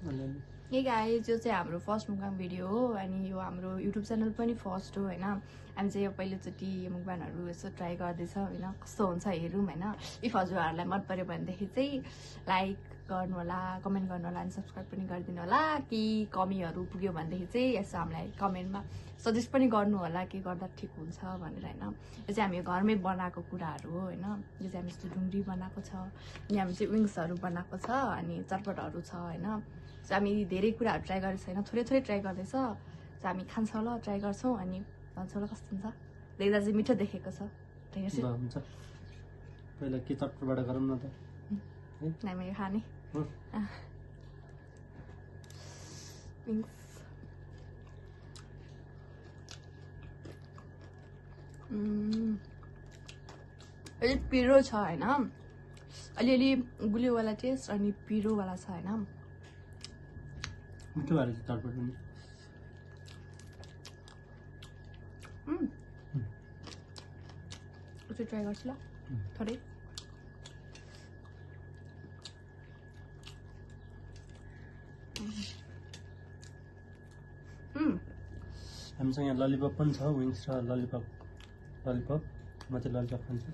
Hey guys, यो चाहिँ हाम्रो फर्स्ट मुकबाङ भिडियो हो अनि यो हाम्रो युट्युब च्यानल पनि फर्स्ट हो होइन। हामी चाहिँ यो पहिलोचोटि यो मुकबाङहरू यसो ट्राई गर्दैछ होइन, कस्तो हुन्छ हेरौँ होइन। इफ हजुरहरूलाई मन पर्यो भनेदेखि चाहिँ लाइक गर्नु होला, कमेन्ट गर्नु होला अनि सब्सक्राइब पनि गरिदिनु होला। कि कमीहरू पुग्यो भनेदेखि चाहिँ यसो हामीलाई कमेन्टमा सजेस्ट पनि गर्नु होला के गर्दा ठिक हुन्छ भनेर होइन। यो चाहिँ हामी घरमै बनाएको कुराहरू हो होइन। यो चाहिँ हामी यस्तो ढुङ्ग्री बनाएको छ अनि हामी चाहिँ विङ्सहरू बनाएको छ अनि चटपटहरू छ होइन। हामी धेरै कुराहरू ट्राई गरेको छैन, थोरै थोरै ट्राई गर्दैछ। हामी खान्छौँ ल, ट्राई गर्छौँ अनि भन्छौँ ल कस्तो हुन्छ। देख्दा चाहिँ मिठो देखेको छ। हुन्छ पहिला के चटपटबाट गरौँ न त। हामी खाने विङ्स अलिक पिरो छ होइन, अलिअलि गुलियोवाला टेस्ट अनि पिरोवाला छ होइन। मिठो भएर चाहिँ चटपट पनि ट्राई गर्छु ल थोरै। हामीसँग यहाँ ललिपप पनि छ, विङ्स र ललिपप। म चाहिँ ललिपप खान्छु।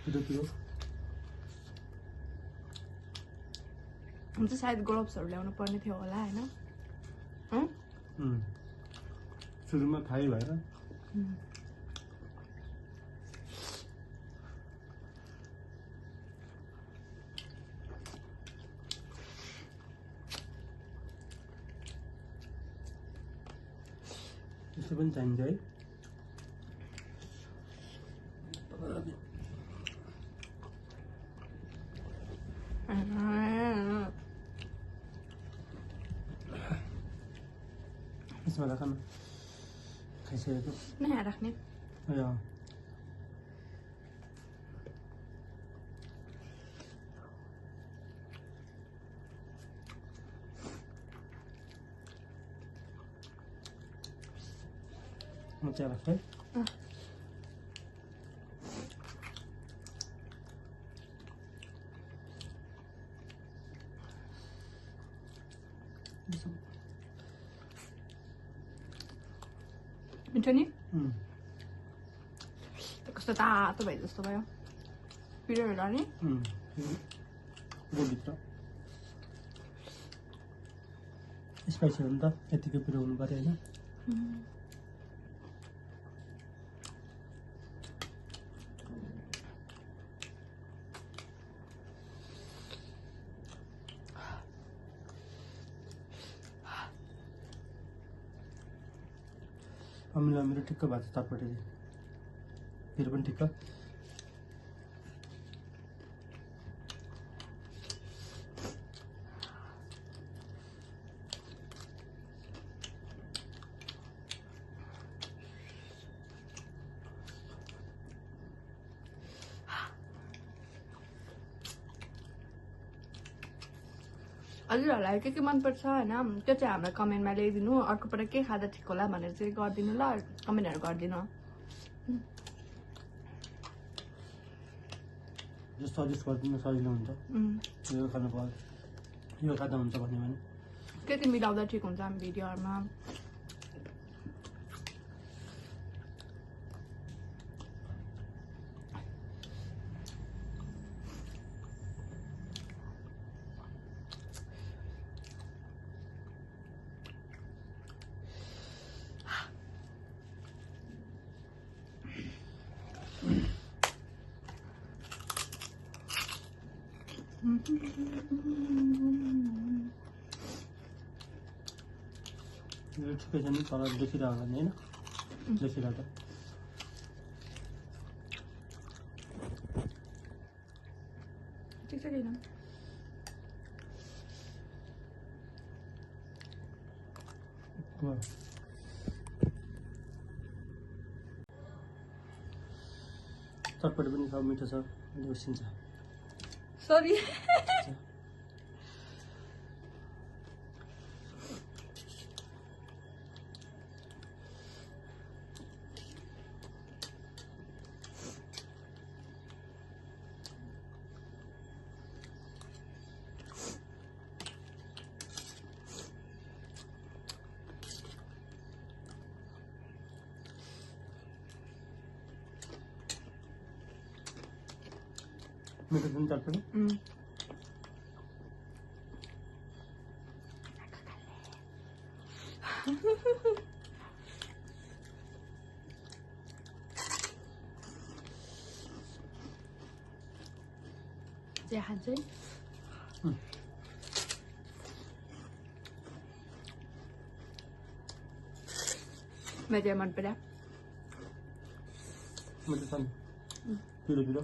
पिरो हुन्छ, सायद ग्लोभ्सहरू ल्याउनु पर्ने थियो होला होइन। सुरुमा खाइ भएर त्यस्तो पनि चाहिन्छ है। यसमा राख न, खाइसकेको नयाँ राख्ने। म चाहिँ राख्छु है। मिठो नि कस्तो तातो भए जस्तो भयो। पिरो होला नि भित्र स्पाइसी हो नि त, यतिकै पिरो हुनु पर्यो होइन। अमिलो मेरो ठिक्क भएको छ चटपटे चाहिँ, पिरो पनि ठिक्क। हजुरहरूलाई के मनपर्छ होइन त्यो चाहिँ हामीलाई कमेन्टमा ल्याइदिनु। अर्कोपल्ट के खाँदा ठिक होला भनेर चाहिँ गरिदिनु ल, कमेन्टहरू गरिदिनु। जो सजेस्ट गरिदिनु सजिलो हुन्छ, यो खानु पर्यो, यो खाँदा हुन्छ भन्यो भने के मिलाउँदा ठिक हुन्छ हामी भिडियोहरूमा। यो ठिकै छ नि, तर देखिरहेको होला नि होइन, देखिरहेको ठिक छ किन चटपटे पनि छ, मिठो छ, उसिन्छ। सरी मिठो पनि चल्छ कि चिया खान्छ है मैले चिया मन पर्यो मिठो छ नि पिरो पिरो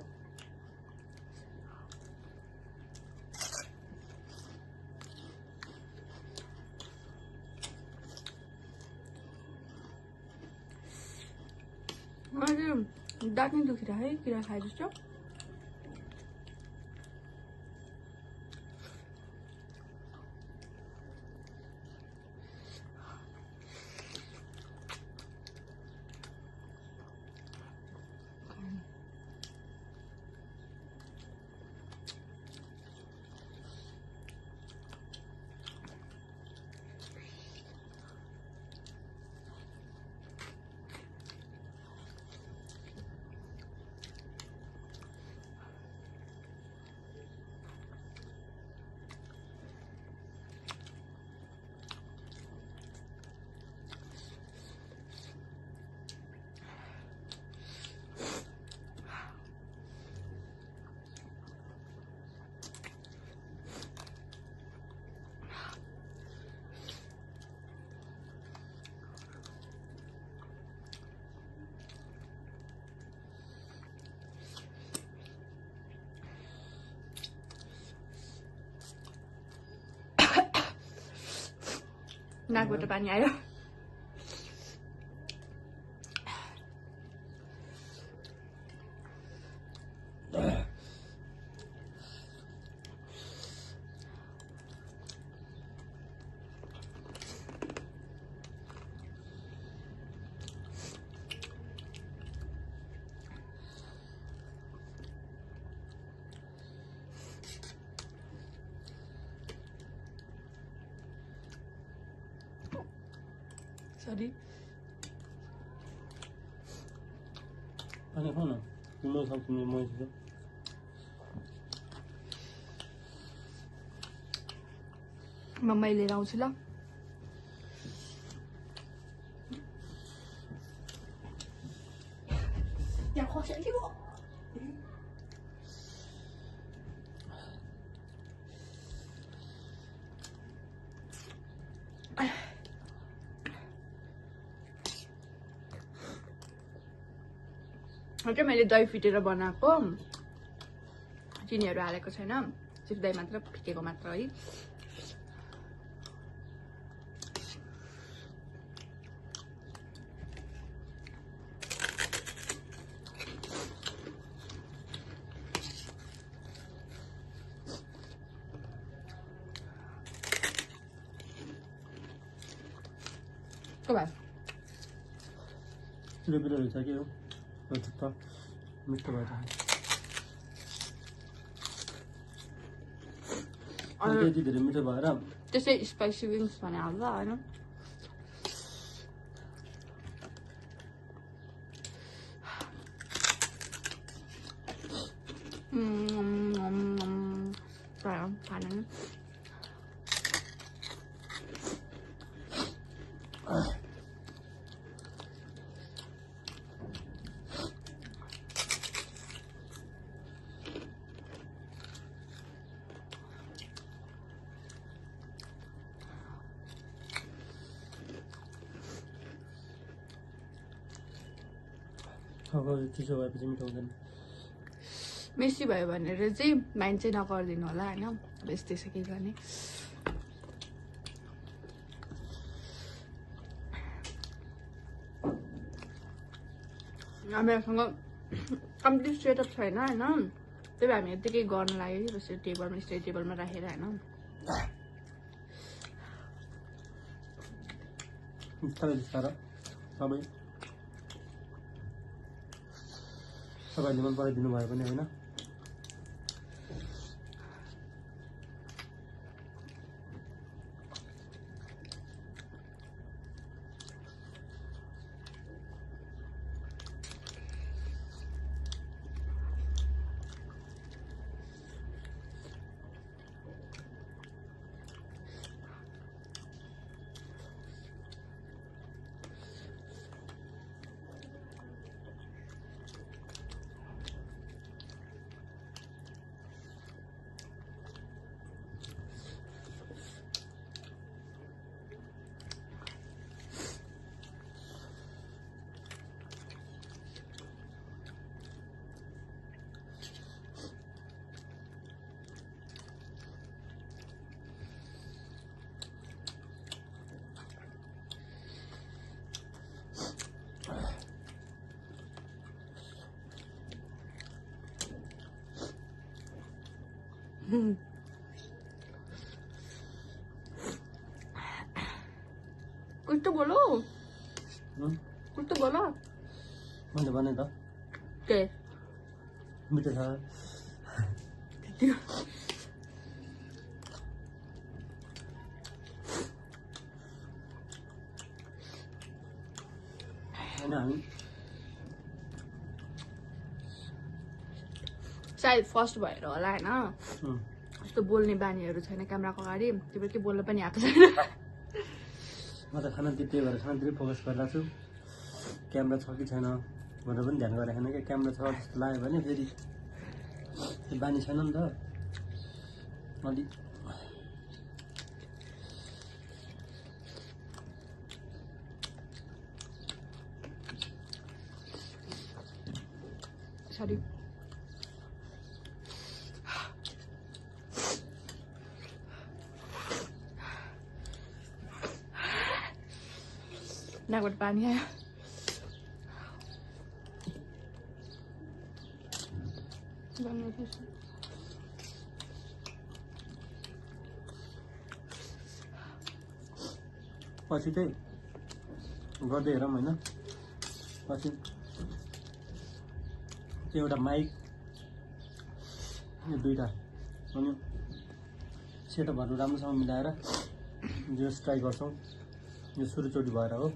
दाँत नै दुखिरहेको है किरा खाए जस्तो नाकबाट पानी आयो सरी पानी खाऊ न तिम्रो सब तिम्रो मैस मम्मी लिएर आउँछु ल यहाँ खोसेर के भयो चाहिँ मैले दही फिटेर बनाएको चिनीहरू हालेको छैन सिर्फ दही मात्र फिटेको मात्र है के भयो पिरो पिरो रहेछ के हो थुक्पा मिठो भएर त्यति धेरै मिठो भएर त्यसै स्पाइसी विङ्स भने हाल्दा होइन खाना चिसो भएपछि मिठो हुँदैन मेसी भयो भनेर चाहिँ माइन्ड चाहिँ नगरिदिनु होला होइन अब यस्तै छ के गर्ने हामीहरूसँग कम्प्लिट सेटअप छैन होइन त्यही भएर हामी यत्तिकै गर्न लाग्यो कि बसेर टेबलमा स्टडी टेबलमा राखेर होइन तपाईँहरूले मन पराइदिनु भयो भने होइन कुछ तो बोलो, कुछ तो बोलो। मैले भने त के मिठो छ हैन हामी सायद फर्स्ट भएर होला हैन, यस्तो बोल्ने बानीहरू छैन क्यामेराको अगाडि, त्यो भएर के बोल्न पनि आएको छैन। म त खानातिर त्यही भएर खानातिर फोकस गरिरहेको छु, क्यामेरा छ कि छैन भनेर पनि ध्यान गरेको छैन क्या। क्यामेरा छ जस्तो लाग्यो भने फेरि त्यो बानी छैन नि त अलि। सरी नाकबाट पानी आयो। पछि चाहिँ गर्दै हेरौँ होइन। पछि त्यो एउटा माइक यो दुईवटा अनि सेटअपहरू राम्रोसँग मिलाएर जो ट्राई गर्छौँ। यो सुरुचोटि भएर हो।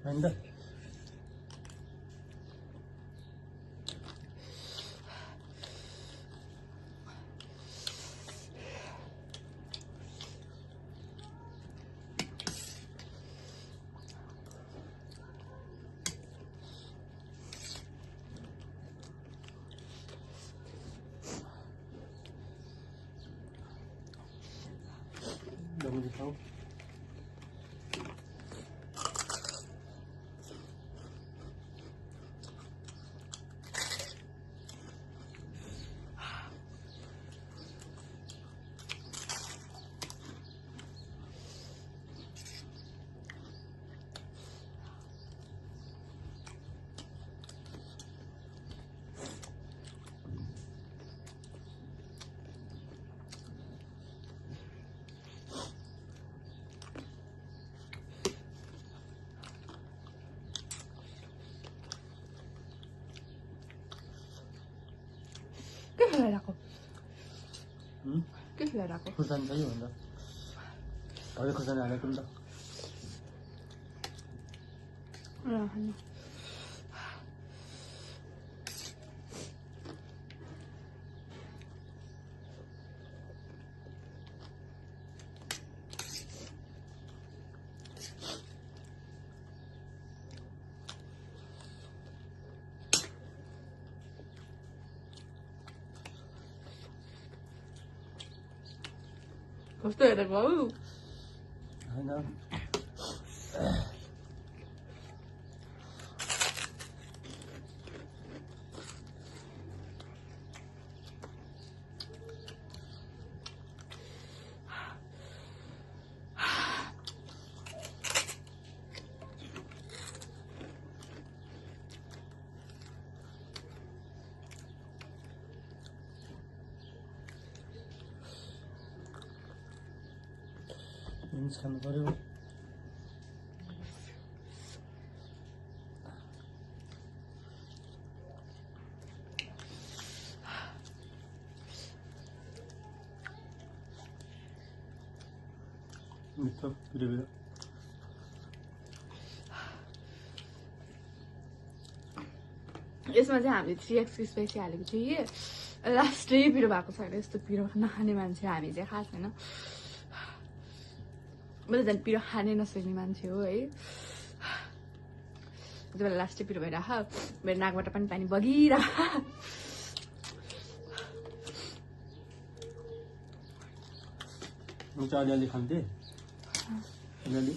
होइन त जल्दी खाऊ। के खेलाइरहेको के खेलाइरहेको? खुर्सानी चाहियो भन्दा अहिले खुर्सानी हालेको नि त। कस्तो हेरेको हौ? होइन बिन्स खानु पर्यो। मिठो पिरो पिरो। यसमा चाहिँ हामीले 3x स्पाइसी हालेको थियो कि लास्टै पिरो भएको छैन। यस्तो पिरो नखाने मान्छे हामी चाहिँ खास होइन। म त झन् पिरो खानै नसक्ने मान्छे हो है। त्यति बेला लास्टै पिरो भइरह मेरो नाकबाट पनि पानी बगिरह। म चाहिँ अलिअलि खान्थेँ अलिअलि।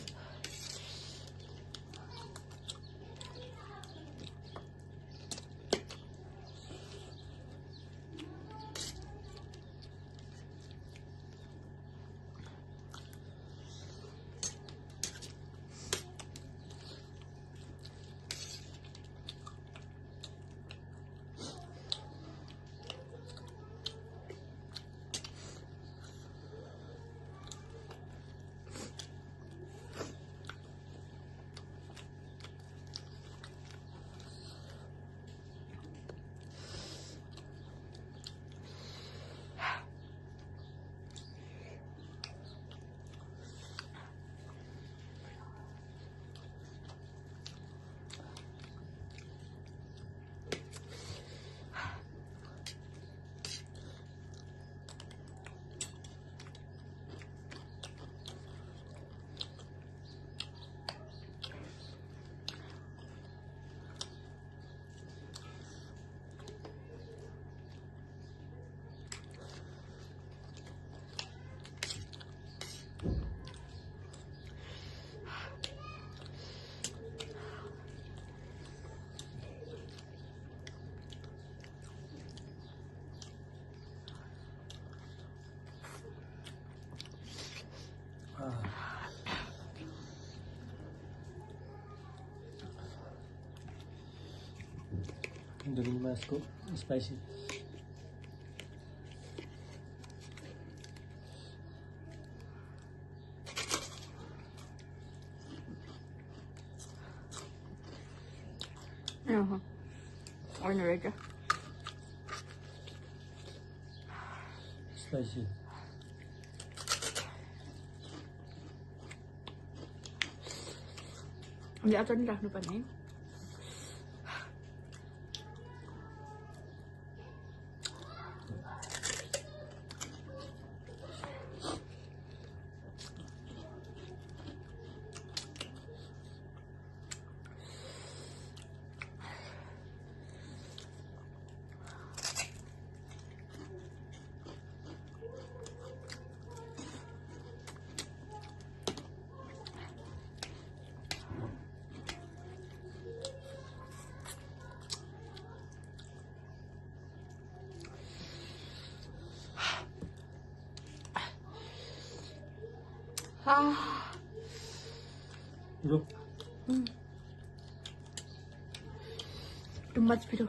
ढुङ्ग्रीमा यसको स्पाइसी होइन रहेछ स्पाइसी अचार नि राख्नुपर्ने है Look. Too much piro.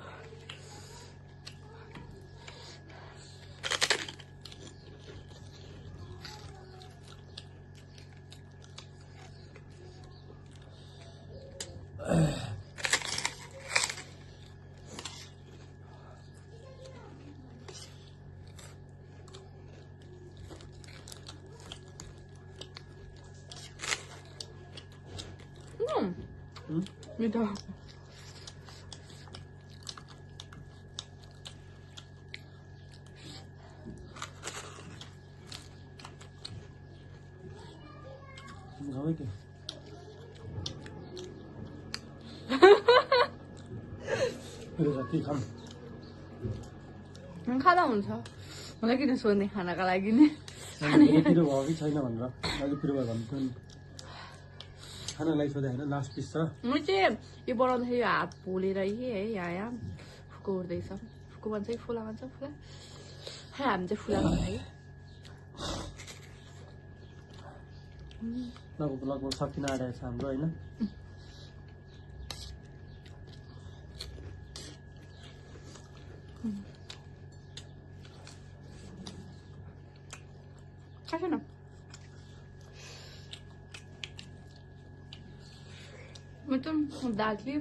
Gitu. Gawin ka. Pero sakti kam. खाँदा हुन्छ मलाई किन सोध्ने खानाका लागि नि पिरो भयो कि छैन भनेर अलिक पिरो भयो भन्नु नि खानालाई सोधे होइन लास्ट पिस छ म चाहिँ यो बनाउँदाखेरि हात पोलेर है यहाँ फुको उठ्दैछ फुको भन्छ कि फुला भन्छ फुला हामी चाहिँ फुला भन्छ है लगभग सकिन आँटेको छ हाम्रो होइन छैन म त दाजले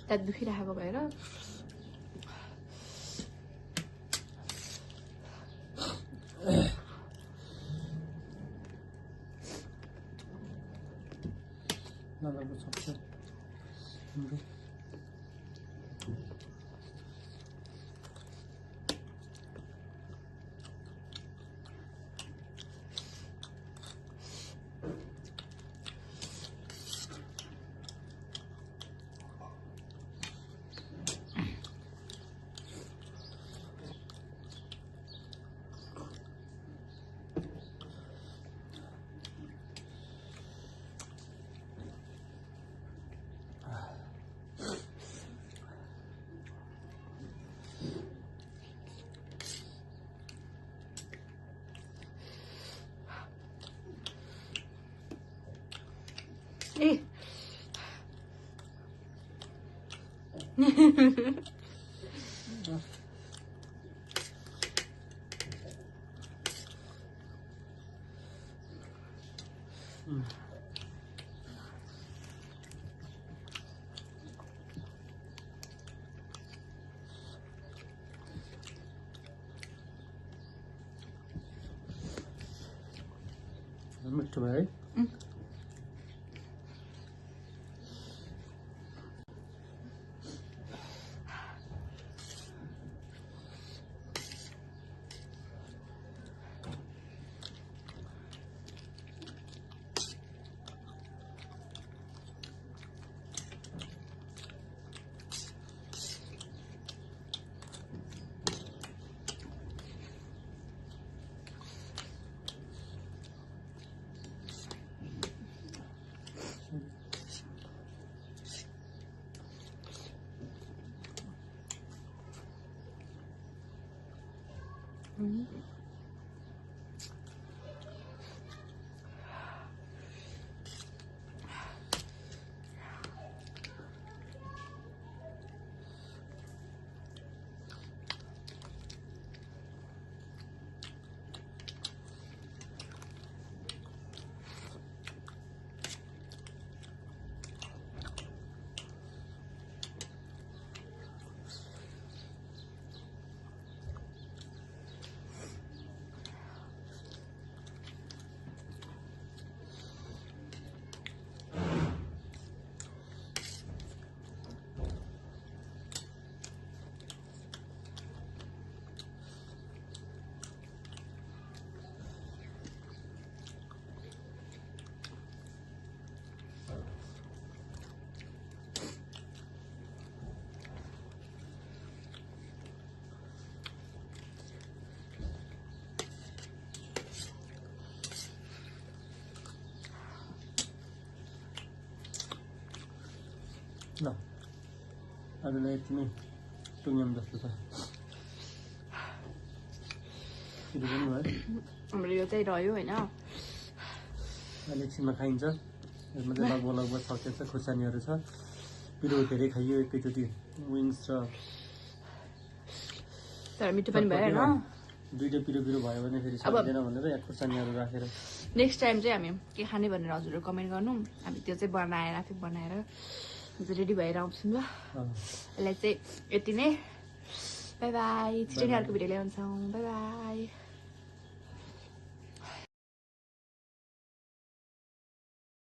दाँत दुखिराखेको भएर लगभग सक्छ हाम्रो ए मिठो भयो है ल अरूलाई यति नै टुङ्ग्याउँ जस्तो छ पिरो पनि भयो हाम्रो यो चाहिँ रह्यो होइन अहिले एकछिनमा खाइन्छ यसमा चाहिँ लगभग सकेछ खुर्सानीहरू छ पिरो धेरै खाइयो एकैचोटि विङ्स र तर मिठो पनि भयो होइन दुईटा पिरो भयो भने फेरि सकिँदैन भनेर यहाँ खुर्सानीहरू राखेर नेक्स्ट टाइम चाहिँ हामी के खाने भनेर हजुरहरू कमेन्ट गर्नु हामी त्यो चाहिँ बनाएर आफै बनाएर रेडी भएर आउँछौँ ल यसलाई चाहिँ यति नै बाई बाई छिटो नै अर्को भिडियो ल्याउँछौँ बाई बाई